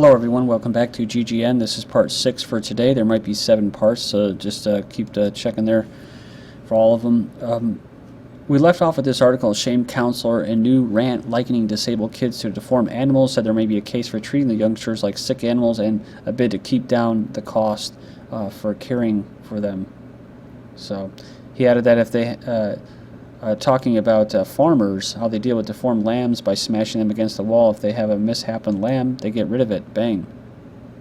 Hello everyone, welcome back to GGN. This is part 6 for today. There might be 7 parts, so just keep checking there for all of them. We left off with this article, Shame Councillor and New Rant Likening Disabled Kids to Deformed Animals, said there may be a case for treating the youngsters like sick animals and a bid to keep down the cost for caring for them. So he added that if they... talking about farmers, how they deal with deformed lambs by smashing them against the wall. If they have a misshapen lamb, they get rid of it. Bang.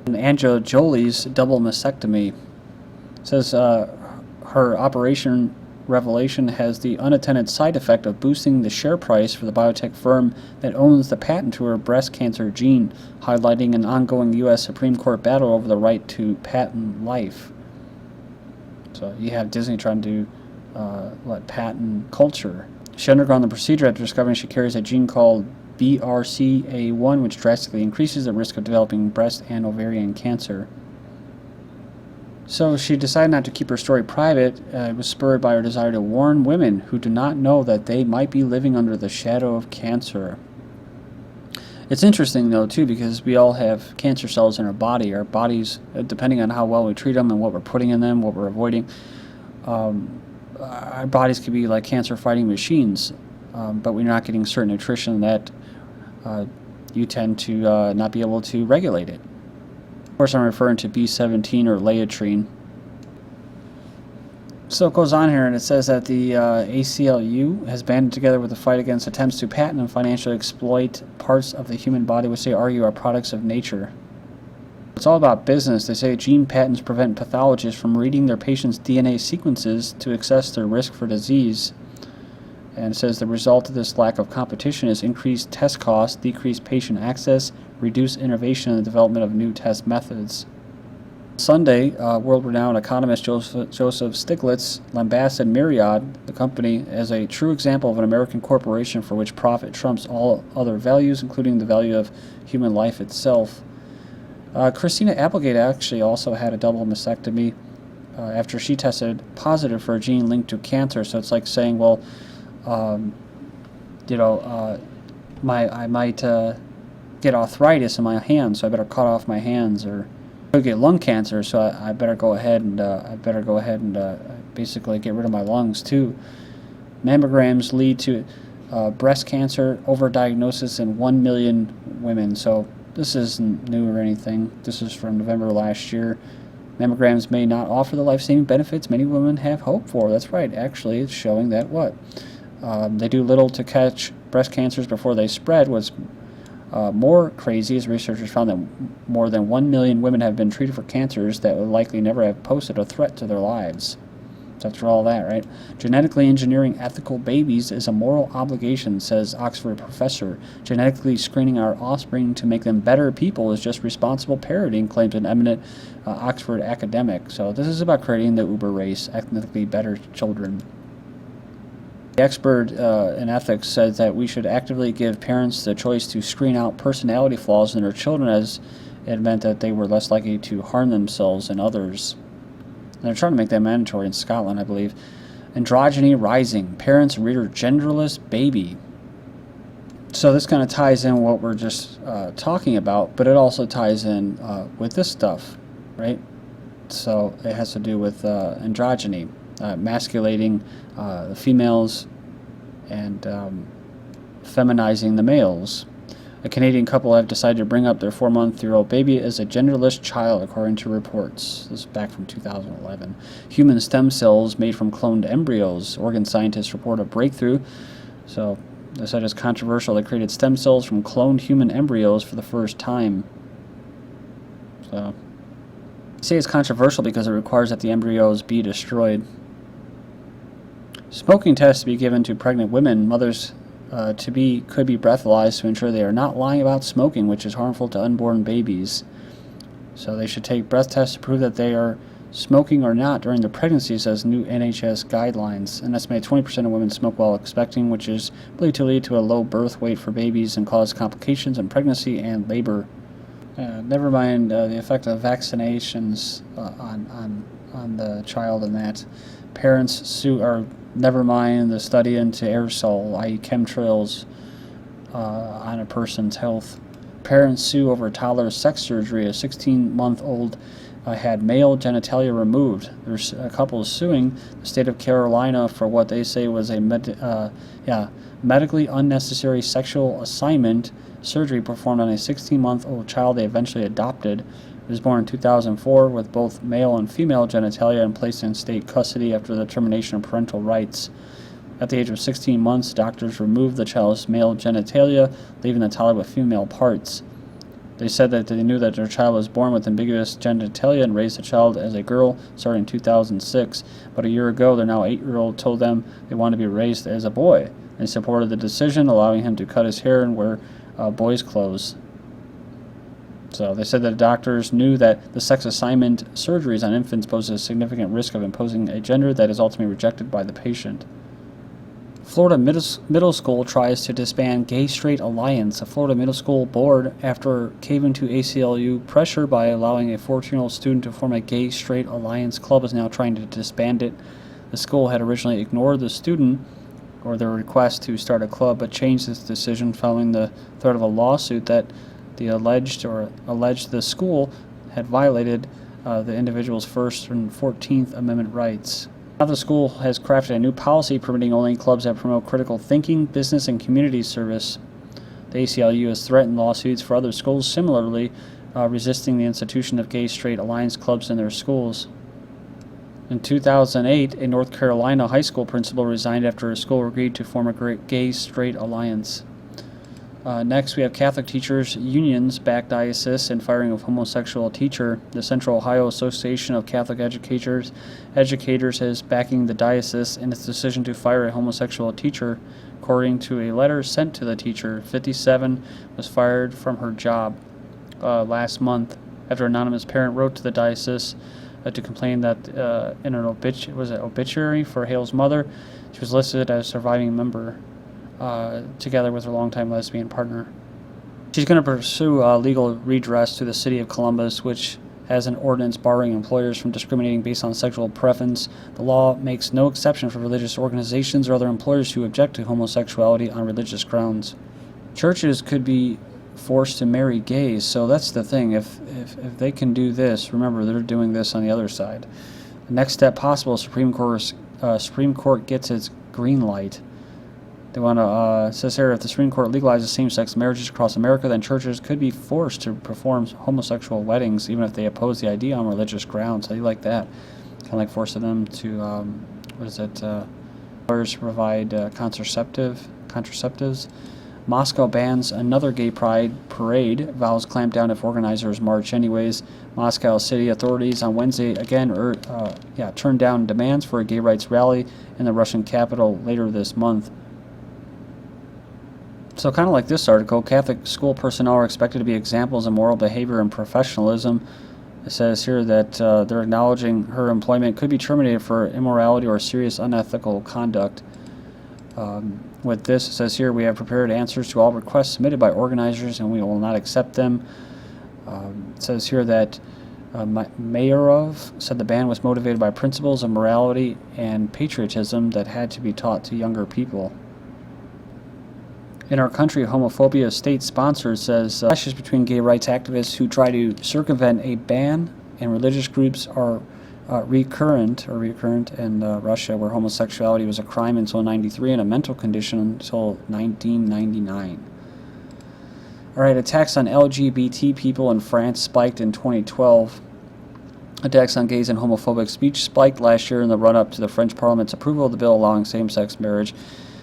And Jolie's double mastectomy says her operation revelation has the unintended side effect of boosting the share price for the biotech firm that owns the patent to her breast cancer gene, highlighting an ongoing U.S. Supreme Court battle over the right to patent life. So you have Disney trying to patent culture. She undergone the procedure after discovering she carries a gene called BRCA1, which drastically increases the risk of developing breast and ovarian cancer. So she decided not to keep her story private. It was spurred by her desire to warn women who do not know that they might be living under the shadow of cancer. It's interesting, though, too, because we all have cancer cells in our body. Our bodies, depending on how well we treat them and what we're putting in them, what we're avoiding, our bodies could be like cancer-fighting machines, but we're not getting certain nutrition that you tend to not be able to regulate it. Of course, I'm referring to B17 or laetrine. So it goes on here, and it says that the ACLU has banded together with the fight against attempts to patent and financially exploit parts of the human body which they argue are products of nature. It's all about business. They say gene patents prevent pathologists from reading their patients' DNA sequences to assess their risk for disease. And it says the result of this lack of competition is increased test costs, decreased patient access, reduced innovation in the development of new test methods. Sunday, world-renowned economist Joseph Stiglitz lambasted Myriad, the company, as a true example of an American corporation for which profit trumps all other values, including the value of human life itself. Christina Applegate actually also had a double mastectomy after she tested positive for a gene linked to cancer. So it's like saying, well, I might get arthritis in my hands, so I better cut off my hands, or I get lung cancer, so I better go ahead and basically get rid of my lungs too. Mammograms lead to breast cancer overdiagnosis in 1 million women. So this isn't new or anything. This is from November last year. Mammograms may not offer the life-saving benefits many women have hoped for. That's right. Actually, it's showing that they do little to catch breast cancers before they spread. What's more crazy is researchers found that more than 1 million women have been treated for cancers that would likely never have posed a threat to their lives. So after all that, right? Genetically engineering ethical babies is a moral obligation, says Oxford professor. Genetically screening our offspring to make them better people is just responsible parenting, claims an eminent Oxford academic. So this is about creating the uber race, ethnically better children. The expert in ethics said that we should actively give parents the choice to screen out personality flaws in their children, as it meant that they were less likely to harm themselves and others. And they're trying to make that mandatory in Scotland, I believe. Androgyny rising. Parents rear genderless baby. So this kind of ties in what we're just talking about, but it also ties in with this stuff, right? So it has to do with androgyny, emasculating the females and feminizing the males. A Canadian couple have decided to bring up their 4-month-old baby as a genderless child, according to reports. This is back from 2011. Human stem cells made from cloned embryos. Oregon scientists report a breakthrough. So they said it's controversial. They created stem cells from cloned human embryos for the first time. So they say it's controversial because it requires that the embryos be destroyed. Smoking tests to be given to pregnant women. Mothers could be breathalyzed to ensure they are not lying about smoking, which is harmful to unborn babies. So they should take breath tests to prove that they are smoking or not during their pregnancy, says new NHS guidelines. An estimated 20% of women smoke while expecting, which is believed to lead to a low birth weight for babies and cause complications in pregnancy and labor. Never mind the effect of vaccinations on the child and that. Parents never mind the study into aerosol, i.e. chemtrails, on a person's health. Parents sue over toddler sex surgery. A 16-month-old had male genitalia removed. There's a couple suing the state of Carolina for what they say was a medically unnecessary sexual assignment surgery performed on a 16-month-old child they eventually adopted. He was born in 2004 with both male and female genitalia and placed in state custody after the termination of parental rights. At the age of 16 months, doctors removed the child's male genitalia, leaving the toddler with female parts. They said that they knew that their child was born with ambiguous genitalia and raised the child as a girl starting in 2006. But a year ago, their now 8-year-old told them they wanted to be raised as a boy. They supported the decision, allowing him to cut his hair and wear boys' clothes. So they said that doctors knew that the sex assignment surgeries on infants pose a significant risk of imposing a gender that is ultimately rejected by the patient. Florida middle school tries to disband gay-straight alliance. A Florida middle school board, after caving to ACLU pressure by allowing a 14-year-old student to form a gay-straight alliance club, is now trying to disband it. The school had originally ignored the student or their request to start a club, but changed its decision following the threat of a lawsuit that alleged the school had violated the individual's First and 14th Amendment rights. Now the school has crafted a new policy permitting only clubs that promote critical thinking, business, and community service. The ACLU has threatened lawsuits for other schools similarly resisting the institution of gay-straight alliance clubs in their schools. In 2008, a North Carolina high school principal resigned after a school agreed to form a gay-straight alliance. Next, we have Catholic Teachers Unions back diocese and firing of homosexual teacher. The Central Ohio Association of Catholic Educators is backing the diocese in its decision to fire a homosexual teacher. According to a letter sent to the teacher, 57 was fired from her job last month after an anonymous parent wrote to the diocese to complain that in an obituary for Hale's mother, she was listed as a surviving member. Together with her longtime lesbian partner. She's going to pursue legal redress to the city of Columbus, which has an ordinance barring employers from discriminating based on sexual preference. The law makes no exception for religious organizations or other employers who object to homosexuality on religious grounds. Churches could be forced to marry gays, so that's the thing. If they can do this, remember they're doing this on the other side. The next step possible, Supreme Court gets its green light. They want to, says here, if the Supreme Court legalizes same-sex marriages across America, then churches could be forced to perform homosexual weddings, even if they oppose the idea on religious grounds. How do you like that? Kind of like forcing them to, lawyers provide contraceptives. Moscow bans another gay pride parade. Vows clamp down if organizers march anyways. Moscow city authorities on Wednesday again turned down demands for a gay rights rally in the Russian capital later this month. So kind of like this article, Catholic school personnel are expected to be examples of moral behavior and professionalism. It says here that they're acknowledging her employment could be terminated for immorality or serious unethical conduct. With this, it says here, we have prepared answers to all requests submitted by organizers and we will not accept them. It says here that Mayorov said the ban was motivated by principles of morality and patriotism that had to be taught to younger people. In our country, homophobia, state-sponsored, says clashes between gay rights activists who try to circumvent a ban and religious groups are recurrent in Russia, where homosexuality was a crime until 1993 and a mental condition until 1999. All right, attacks on LGBT people in France spiked in 2012. Attacks on gays and homophobic speech spiked last year in the run-up to the French Parliament's approval of the bill allowing same-sex marriage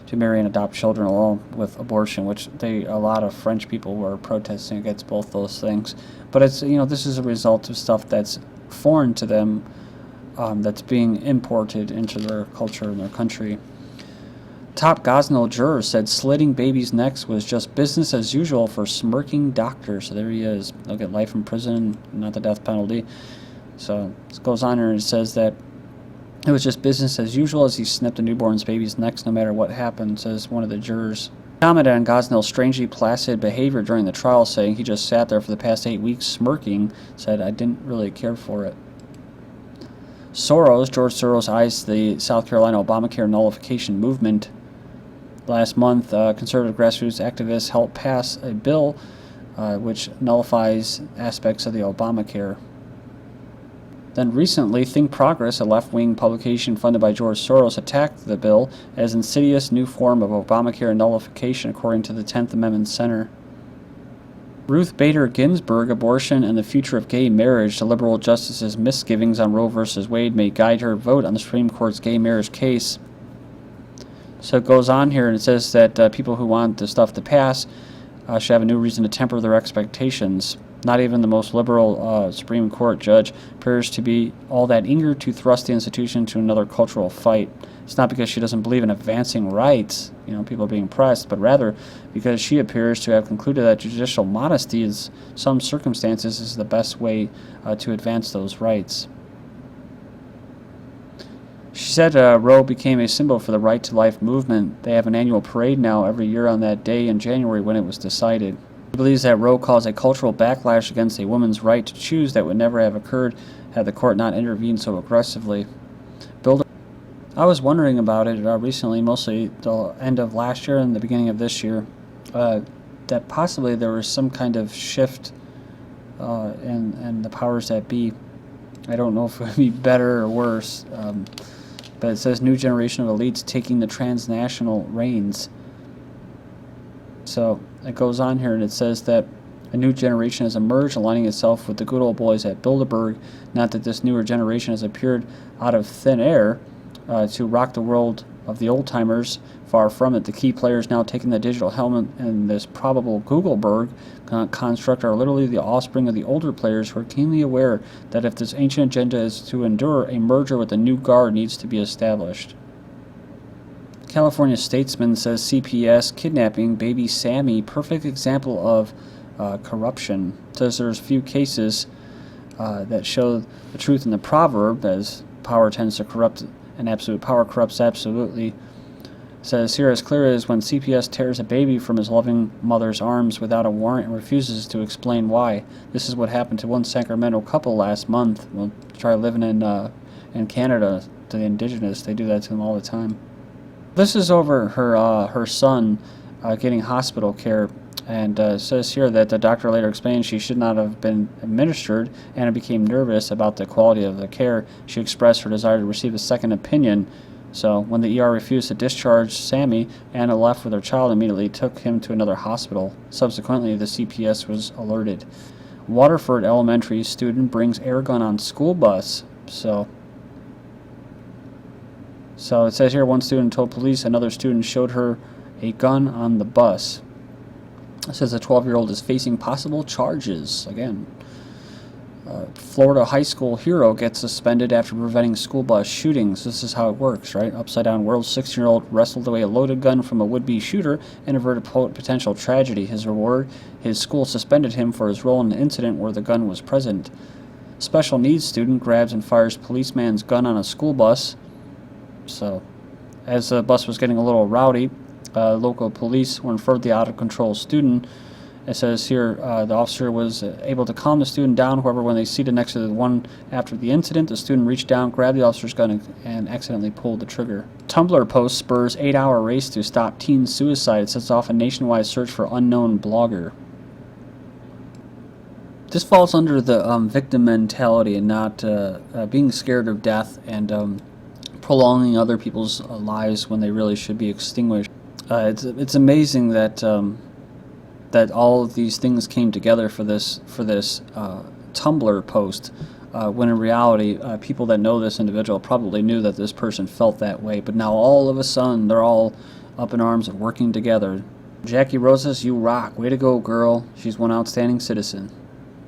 to marry and adopt children along with abortion, which a lot of French people were protesting against both those things. But it's, this is a result of stuff that's foreign to them, that's being imported into their culture and their country. Top Gosnell juror said slitting babies' necks was just business as usual for smirking doctors. So there he is. They'll get life in prison, not the death penalty. So it goes on here and it says that it was just business as usual as he snipped a newborn's baby's necks no matter what happened, says one of the jurors. Commented on Gosnell's strangely placid behavior during the trial, saying he just sat there for the past 8 weeks smirking, said, I didn't really care for it. George Soros eyes the South Carolina Obamacare nullification movement. Last month, conservative grassroots activists helped pass a bill which nullifies aspects of the Obamacare. Then recently, Think Progress, a left-wing publication funded by George Soros, attacked the bill as insidious new form of Obamacare nullification, according to the 10th Amendment Center. Ruth Bader Ginsburg, Abortion and the Future of Gay Marriage, the liberal justice's misgivings on Roe v. Wade may guide her vote on the Supreme Court's gay marriage case. So it goes on here and it says that people who want the stuff to pass should have a new reason to temper their expectations. Not even the most liberal Supreme Court judge appears to be all that eager to thrust the institution to another cultural fight. It's not because she doesn't believe in advancing rights, people being oppressed, but rather because she appears to have concluded that judicial modesty in some circumstances is the best way to advance those rights. She said Roe became a symbol for the right to life movement. They have an annual parade now every year on that day in January when it was decided. He believes that Roe caused a cultural backlash against a woman's right to choose that would never have occurred had the court not intervened so aggressively. I was wondering about it recently, mostly the end of last year and the beginning of this year, that possibly there was some kind of shift in the powers that be. I don't know if it would be better or worse, but it says new generation of elites taking the transnational reins. So it goes on here and it says that a new generation has emerged, aligning itself with the good old boys at Bilderberg. Not that this newer generation has appeared out of thin air to rock the world of the old-timers. Far from it. The key players now taking the digital helmet in this probable Googleberg construct are literally the offspring of the older players who are keenly aware that if this ancient agenda is to endure, a merger with the new guard needs to be established. California statesman says CPS kidnapping baby Sammy, perfect example of corruption. Says there's few cases that show the truth in the proverb, as power tends to corrupt and absolute power corrupts absolutely. Says here, as clear as when CPS tears a baby from his loving mother's arms without a warrant and refuses to explain why. This is what happened to one Sacramento couple last month. We'll try living in Canada, to the indigenous. They do that to them all the time. This is over her son getting hospital care, and says here that the doctor later explained she should not have been administered, and it became nervous about the quality of the care. She expressed her desire to receive a second opinion. So when the ER refused to discharge Sammy, Anna left with her child and immediately took him to another hospital. Subsequently, the CPS was alerted. Waterford Elementary student brings air gun on school bus. So it says here, one student told police another student showed her a gun on the bus. It says a 12-year-old is facing possible charges. Again, Florida high school hero gets suspended after preventing school bus shootings. This is how it works, right? Upside down world, 16-year-old wrestled away a loaded gun from a would-be shooter and averted potential tragedy. His reward, his school suspended him for his role in an incident where the gun was present. Special needs student grabs and fires policeman's gun on a school bus. So, as the bus was getting a little rowdy, local police were informed the out-of-control student. It says here the officer was able to calm the student down. However, when they seated next to the one after the incident, the student reached down, grabbed the officer's gun, and accidentally pulled the trigger. Tumblr post spurs 8-hour race to stop teen suicide. It sets off a nationwide search for unknown blogger. This falls under the victim mentality and not being scared of death and prolonging other people's lives when they really should be extinguished. It's amazing that that all of these things came together for this Tumblr post, when in reality, people that know this individual probably knew that this person felt that way, but now all of a sudden they're all up in arms and working together. Jackie Rosas, you rock. Way to go, girl. She's one outstanding citizen.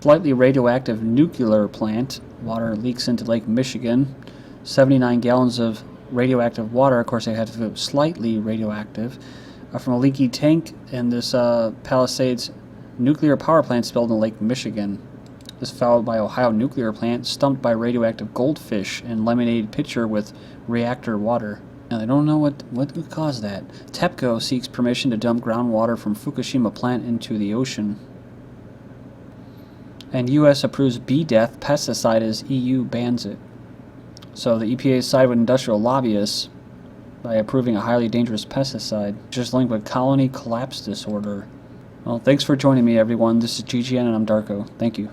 Slightly radioactive nuclear plant. Water leaks into Lake Michigan. 79 gallons of radioactive water. Of course, they had to go slightly radioactive. From a leaky tank in this Palisades nuclear power plant spilled in Lake Michigan. This followed by Ohio nuclear plant stumped by radioactive goldfish in lemonade pitcher with reactor water. Now, they don't know what would cause that. TEPCO seeks permission to dump groundwater from Fukushima plant into the ocean. And U.S. approves bee death pesticide as EU bans it. So the EPA sided with industrial lobbyists by approving a highly dangerous pesticide, just linked with colony collapse disorder. Well, thanks for joining me, everyone. This is GGN, and I'm Darko. Thank you.